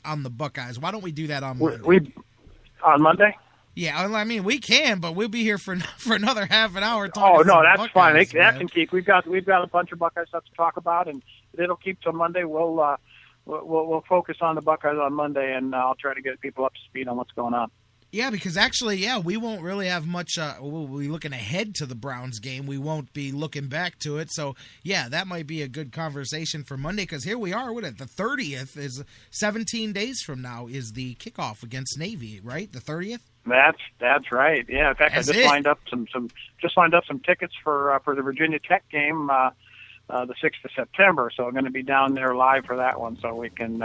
on the Buckeyes. Why don't we do that on Monday? Monday? On Monday? Yeah, I mean we can, but we'll be here for another half an hour talking. Oh no, that's Buckeyes, fine. man. That can keep. We've got a bunch of Buckeye stuff to talk about, and it'll keep till Monday. We'll focus on the Buckeyes on Monday, and I'll try to get people up to speed on what's going on. Yeah, because actually, we won't really have much. We'll be looking ahead to the Browns game. We won't be looking back to it. So, yeah, that might be a good conversation for Monday, because here we are. What the 30th is 17 days from now is the kickoff against Navy, right? The 30th. That's right. Yeah, in fact, I just lined up some tickets for the Virginia Tech game the 6th of September. So I'm going to be down there live for that one. So we can.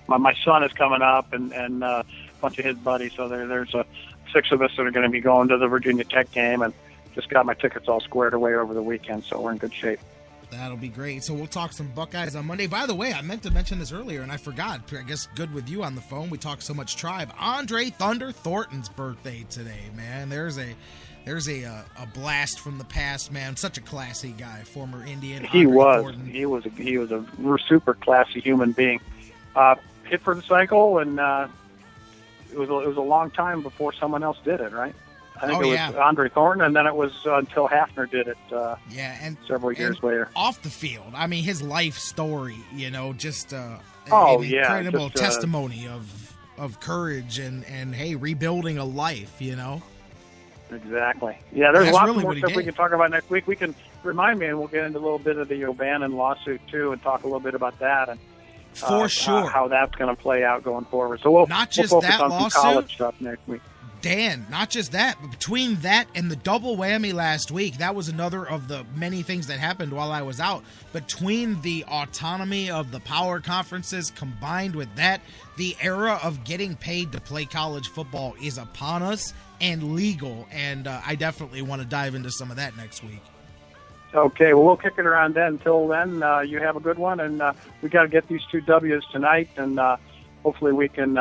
My son is coming up and a bunch of his buddies. So there's 6 of us that are going to be going to the Virginia Tech game, and just got my tickets all squared away over the weekend. So we're in good shape. That'll be great. So we'll talk some Buckeyes on Monday. By the way, I meant to mention this earlier, and I forgot. I guess good with you on the phone. We talk so much Tribe. Andre Thunder Thornton's birthday today, man. There's a blast from the past, man. Such a classy guy, former Indian. He was a super classy human being. Hit for the cycle, and it was a long time before someone else did it, right? I think it was Andre Thornton, and then it was until Hafner did it. And several years later. Off the field, I mean, his life story, just an incredible testimony of courage and hey, rebuilding a life, Exactly. Yeah, there's lots more stuff we can talk about next week. We can remind me, and we'll get into a little bit of the O'Bannon lawsuit too, and talk a little bit about that and sure how that's going to play out going forward. So we'll focus on some college stuff next week. Dan, not just that, but between that and the double whammy last week, that was another of the many things that happened while I was out. Between the autonomy of the power conferences combined with that, the era of getting paid to play college football is upon us and legal, and I definitely want to dive into some of that next week. Okay, well, we'll kick it around then. Until then, you have a good one, and we got to get these 2 W's tonight, and hopefully we can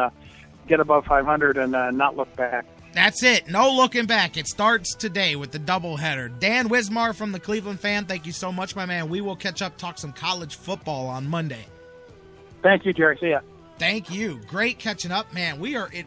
get above 500 and not look back. That's it. No looking back. It starts today with the doubleheader. Dan Wismar from the Cleveland Fan, thank you so much, my man. We will catch up, talk some college football on Monday. Thank you, Jerry. See ya. Thank you. Great catching up, man. We are at,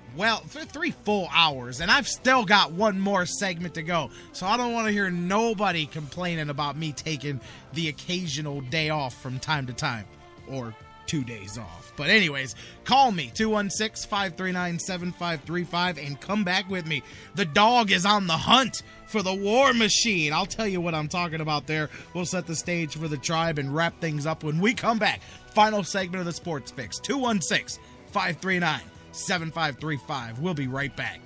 3 full hours, and I've still got one more segment to go. So I don't want to hear nobody complaining about me taking the occasional day off from time to time, or 2 days off. But anyways, call me, 216-539-7535, and come back with me. The dog is on the hunt for the war machine. I'll tell you what I'm talking about there. We'll set the stage for the Tribe and wrap things up when we come back. Final segment of the Sports Fix, 216-539-7535. We'll be right back.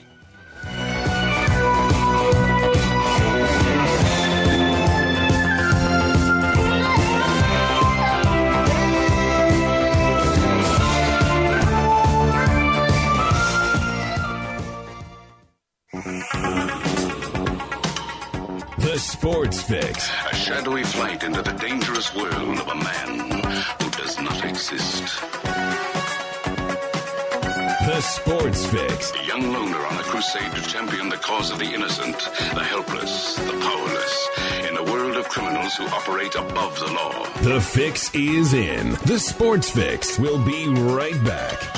The Sports Fix. A shadowy flight into the dangerous world of a man who does not exist. The Sports Fix. A young loner on a crusade to champion the cause of the innocent, the helpless, the powerless, in a world of criminals who operate above the law. The fix is in. The Sports Fix. We'll be right back.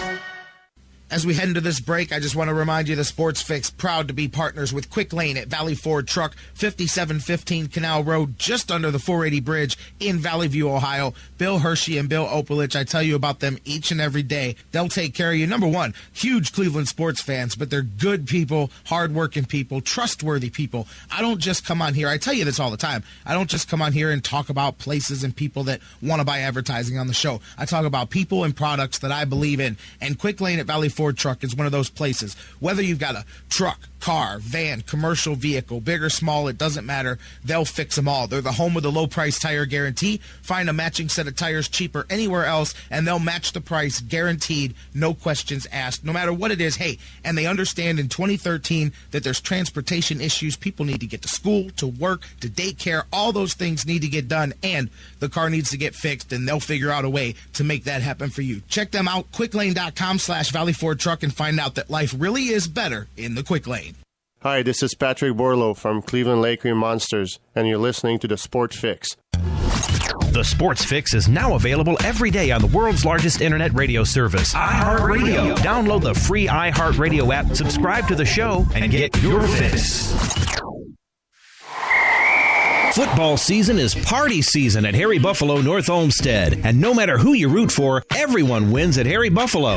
As we head into this break, I just want to remind you the Sports Fix, proud to be partners with Quick Lane at Valley Ford Truck, 5715 Canal Road, just under the 480 bridge in Valley View, Ohio. Bill Hershey and Bill Opalich, I tell you about them each and every day. They'll take care of you. Number one, huge Cleveland sports fans, but they're good people, hardworking people, trustworthy people. I don't just come on here, I tell you this all the time, I don't just come on here and talk about places and people that want to buy advertising on the show. I talk about people and products that I believe in, and Quick Lane at Valley Ford Truck is one of those places. Whether you've got a truck, car, van, commercial vehicle, big or small, it doesn't matter. They'll fix them all. They're the home of the low price tire guarantee. Find a matching set of tires cheaper anywhere else, and they'll match the price guaranteed, no questions asked, no matter what it is. Hey, and they understand in 2013 that there's transportation issues. People need to get to school, to work, to daycare. All those things need to get done, and the car needs to get fixed, and they'll figure out a way to make that happen for you. Check them out, quicklane.com/Valley Ford Truck, and find out that life really is better in the Quick Lane. Hi, this is Patrick Borlo from Cleveland Lake Monsters, and you're listening to The Sports Fix. The Sports Fix is now available every day on the world's largest internet radio service, iHeartRadio. Download the free iHeartRadio app, subscribe to the show, and get your fix. Football season is party season at Harry Buffalo North Olmsted. And no matter who you root for, everyone wins at Harry Buffalo.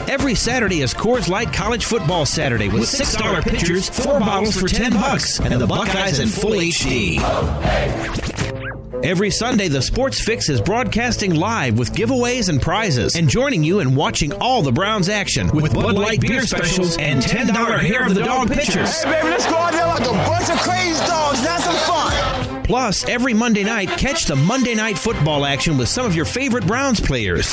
Every Saturday is Coors Light College Football Saturday with $6 pitchers, 4 bottles for $10, and the Buckeyes in full HD. Every Sunday, the Sports Fix is broadcasting live with giveaways and prizes, and joining you in watching all the Browns action with Bud Light beer specials and $10 hair of the dog pitchers. Hey, baby, let's go out there like a bunch of crazy dogs. Have some fun. Plus, every Monday night, catch the Monday Night Football action with some of your favorite Browns players.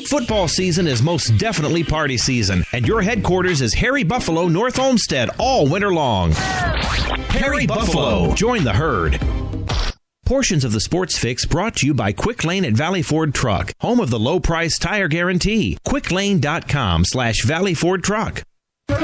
Football season is most definitely party season, and your headquarters is Harry Buffalo North Olmsted all winter long. Harry Buffalo. Join the herd. Portions of the Sports Fix brought to you by Quick Lane at Valley Ford Truck, home of the low price tire guarantee. QuickLane.com/Valley Ford Truck. Cause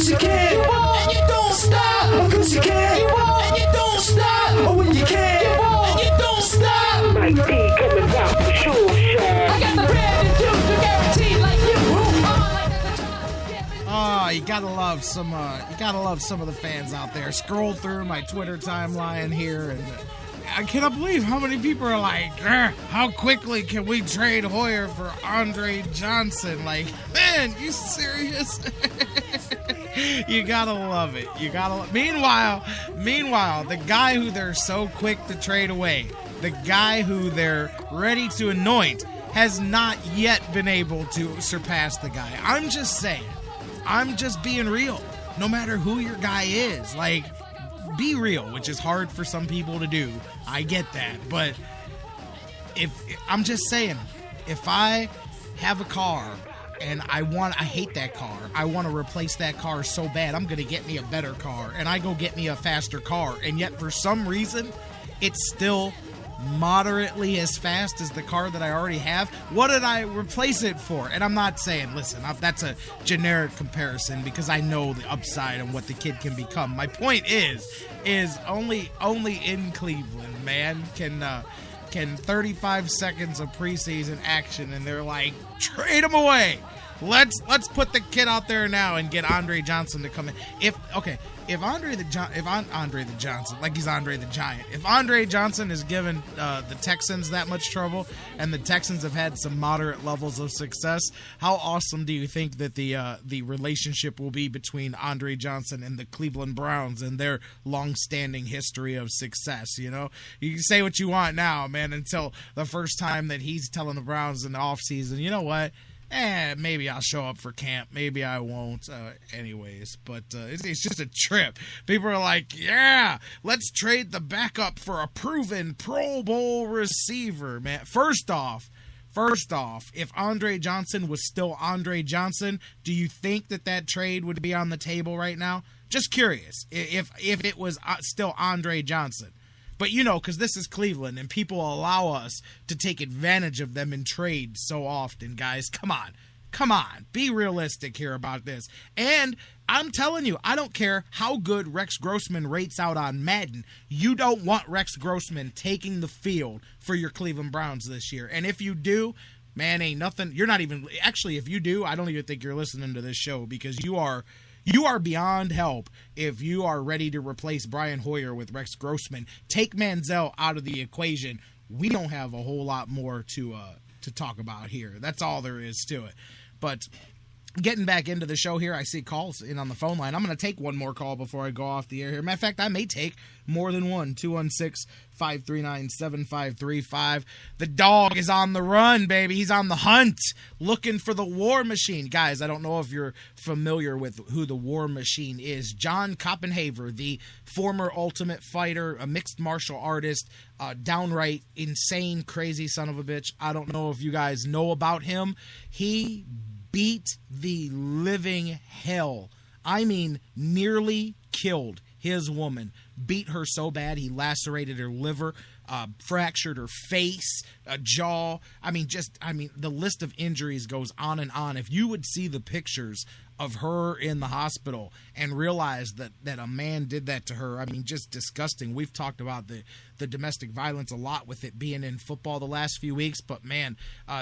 you can, and you don't stop. Cause you can, and you don't stop. Oh, when you can, and you don't stop. Like me coming down the show shine. I got the brand and juice to guarantee like you. Oh, you gotta love some of the fans out there. Scroll through my Twitter timeline here, and I cannot believe how many people are like, how quickly can we trade Hoyer for Andre Johnson? Like, man, you serious? You gotta love it. Meanwhile, the guy who they're so quick to trade away, the guy who they're ready to anoint, has not yet been able to surpass the guy. I'm just saying. I'm just being real. No matter who your guy is, like, be real, which is hard for some people to do. I get that. But I'm just saying, if I have a car and I hate that car, I want to replace that car so bad, I'm going to get me a better car, and I go get me a faster car, and yet for some reason, it's still moderately as fast as the car that I already have. What did I replace it for? And I'm not saying, listen, that's a generic comparison because I know the upside and what the kid can become. My point is only in Cleveland, man, can 35 seconds of preseason action, and they're like, trade him away. Let's put the kid out there now and get Andre Johnson to come in. If Andre the Johnson, like he's Andre the Giant, if Andre Johnson has given the Texans that much trouble, and the Texans have had some moderate levels of success, how awesome do you think that the relationship will be between Andre Johnson and the Cleveland Browns and their long-standing history of success? You know, you can say what you want now, man, until the first time that he's telling the Browns in the offseason, you know what? Maybe I'll show up for camp. Maybe I won't. Anyways, but it's just a trip. People are like, yeah, let's trade the backup for a proven Pro Bowl receiver, man. First off, if Andre Johnson was still Andre Johnson, do you think that trade would be on the table right now? Just curious. If it was still Andre Johnson. But, you know, because this is Cleveland, and people allow us to take advantage of them in trades so often, guys. Come on. Be realistic here about this. And I'm telling you, I don't care how good Rex Grossman rates out on Madden. You don't want Rex Grossman taking the field for your Cleveland Browns this year. And if you do, man, ain't nothing. You're not even – actually, if you do, I don't even think you're listening to this show because you are beyond help if you are ready to replace Brian Hoyer with Rex Grossman. Take Manziel out of the equation. We don't have a whole lot more to talk about here. That's all there is to it. But getting back into the show here, I see calls in on the phone line. I'm going to take one more call before I go off the air here. Matter of fact, I may take more than one. 216-539-7535. The dog is on the run, baby. He's on the hunt, looking for the War Machine. Guys, I don't know if you're familiar with who the War Machine is. John Koppenhaver, the former Ultimate Fighter, a mixed martial artist, downright insane, crazy son of a bitch. I don't know if you guys know about him. He beat the living hell. I mean, nearly killed his woman. Beat her so bad he lacerated her liver, fractured her face, a jaw. The list of injuries goes on and on. If you would see the pictures of her in the hospital and realize that a man did that to her, just disgusting. We've talked about the domestic violence a lot with it being in football the last few weeks, but man,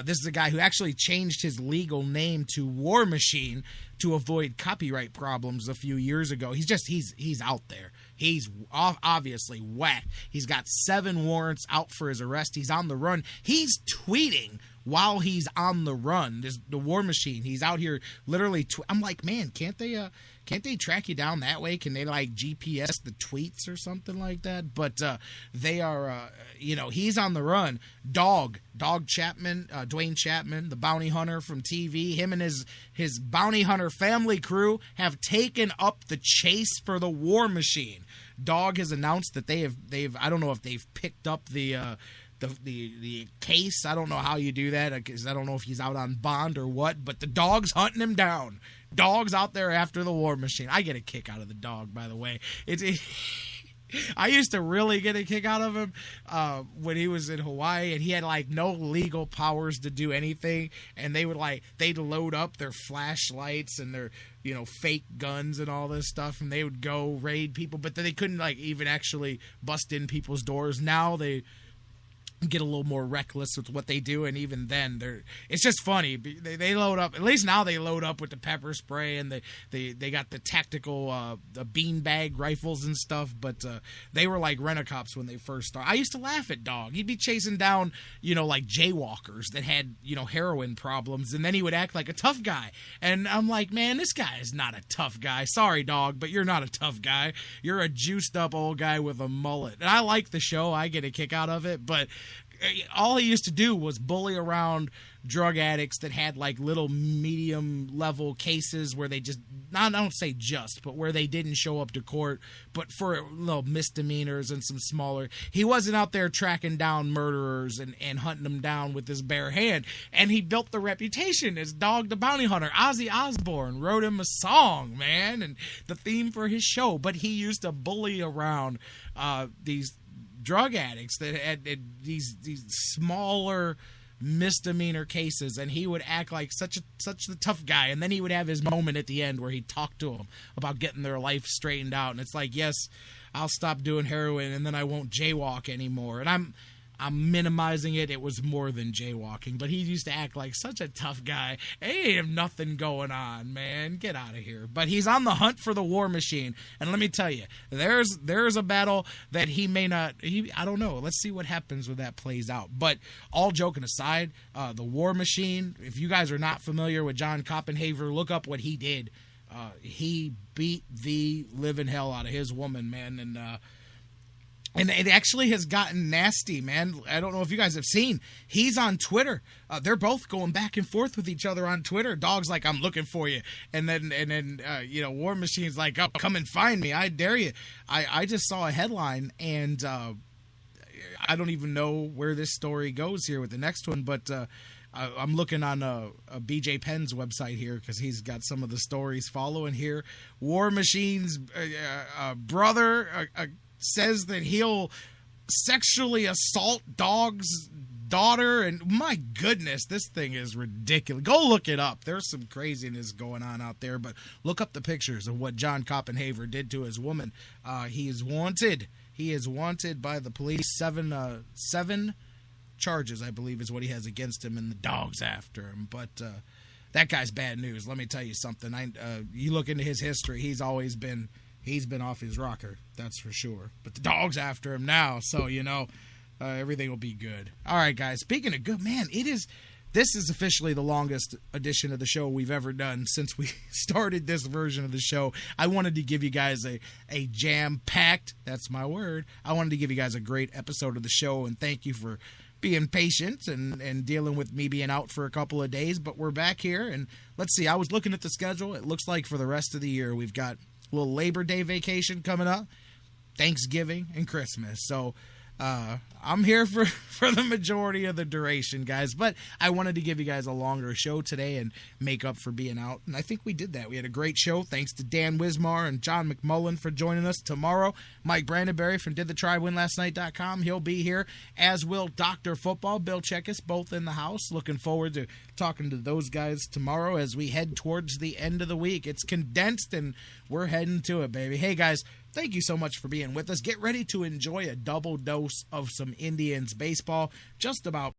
this is a guy who actually changed his legal name to War Machine to avoid copyright problems a few years ago. He's out there. He's obviously whacked. He's got 7 warrants out for his arrest. He's on the run. He's tweeting while he's on the run. The War Machine. He's out here literally. I'm like, man, can't they track you down that way? Can they like GPS the tweets or something like that? But they are, he's on the run. Dog Chapman, Dwayne Chapman, the bounty hunter from TV. Him and his bounty hunter family crew have taken up the chase for the War Machine. Dog has announced that they've I don't know if they've picked up the case. I don't know how you do that because I don't know if he's out on bond or what, but the dog's hunting him down. Dog's out there after the War Machine. I get a kick out of the dog, by the way. I used to really get a kick out of him when he was in Hawaii, and he had like no legal powers to do anything, and they'd load up their flashlights and their fake guns and all this stuff, and they would go raid people, but they couldn't like even actually bust in people's doors. Now they get a little more reckless with what they do, and even then it's just funny. They load up, at least now they load up with the pepper spray, and they got the tactical the beanbag rifles and stuff, but they were like rent-a-cops when they first started. I used to laugh at Dog. He'd be chasing down like jaywalkers that had heroin problems, and then he would act like a tough guy, and I'm like, man, this guy is not a tough guy. Sorry, Dog, but you're not a tough guy. You're a juiced up old guy with a mullet. And I like the show. I get a kick out of it, but all he used to do was bully around drug addicts that had like little medium level cases where they just, I don't say just, but where they didn't show up to court, but for little misdemeanors and some smaller. He wasn't out there tracking down murderers and hunting them down with his bare hand. And he built the reputation as Dog the Bounty Hunter. Ozzy Osbourne wrote him a song, man, and the theme for his show. But he used to bully around these drug addicts that had these smaller misdemeanor cases, and he would act like such the tough guy, and then he would have his moment at the end where he talked to them about getting their life straightened out, and it's like, yes, I'll stop doing heroin and then I won't jaywalk anymore. And I'm minimizing it. It was more than jaywalking, but he used to act like such a tough guy. He ain't have nothing going on, man. Get out of here. But he's on the hunt for the War Machine, and let me tell you, there's a battle that he may not. I don't know. Let's see what happens when that plays out. But all joking aside, the War Machine. If you guys are not familiar with John Koppenhaver, look up what he did. He beat the living hell out of his woman, man, and it actually has gotten nasty, man. I don't know if you guys have seen. He's on Twitter. They're both going back and forth with each other on Twitter. Dog's like, I'm looking for you. And then War Machine's like, oh, come and find me. I dare you. I just saw a headline, and I don't even know where this story goes here with the next one, but I'm looking on a BJ Penn's website here because he's got some of the stories following here. War Machine's brother says that he'll sexually assault Dog's daughter, and my goodness, this thing is ridiculous. Go look it up. There's some craziness going on out there, but look up the pictures of what John Koppenhaver did to his woman. He is wanted. He is wanted by the police. Seven charges, I believe, is what he has against him, and the Dog's after him. But that guy's bad news. Let me tell you something. You look into his history, he's been off his rocker, that's for sure. But the Dog's after him now, so, everything will be good. All right, guys, speaking of good, man, this is officially the longest edition of the show we've ever done since we started this version of the show. I wanted to give you guys a jam-packed, that's my word, I wanted to give you guys a great episode of the show, and thank you for being patient and dealing with me being out for a couple of days. But we're back here, and let's see, I was looking at the schedule. It looks like for the rest of the year we've got a little Labor Day vacation coming up, Thanksgiving, and Christmas. So I'm here for the majority of the duration, guys, but I wanted to give you guys a longer show today and make up for being out, and I think we did that. We had a great show. Thanks to Dan Wismar and John McMullen for joining us. Tomorrow, Mike Brandenberry from DidTheTryWinLastNight.com. He'll be here, as will Dr. Football, Bill Checkus, both in the house. Looking forward to talking to those guys tomorrow as we head towards the end of the week. It's condensed, and we're heading to it, baby. Hey, guys, thank you so much for being with us. Get ready to enjoy a double dose of some Indians baseball just about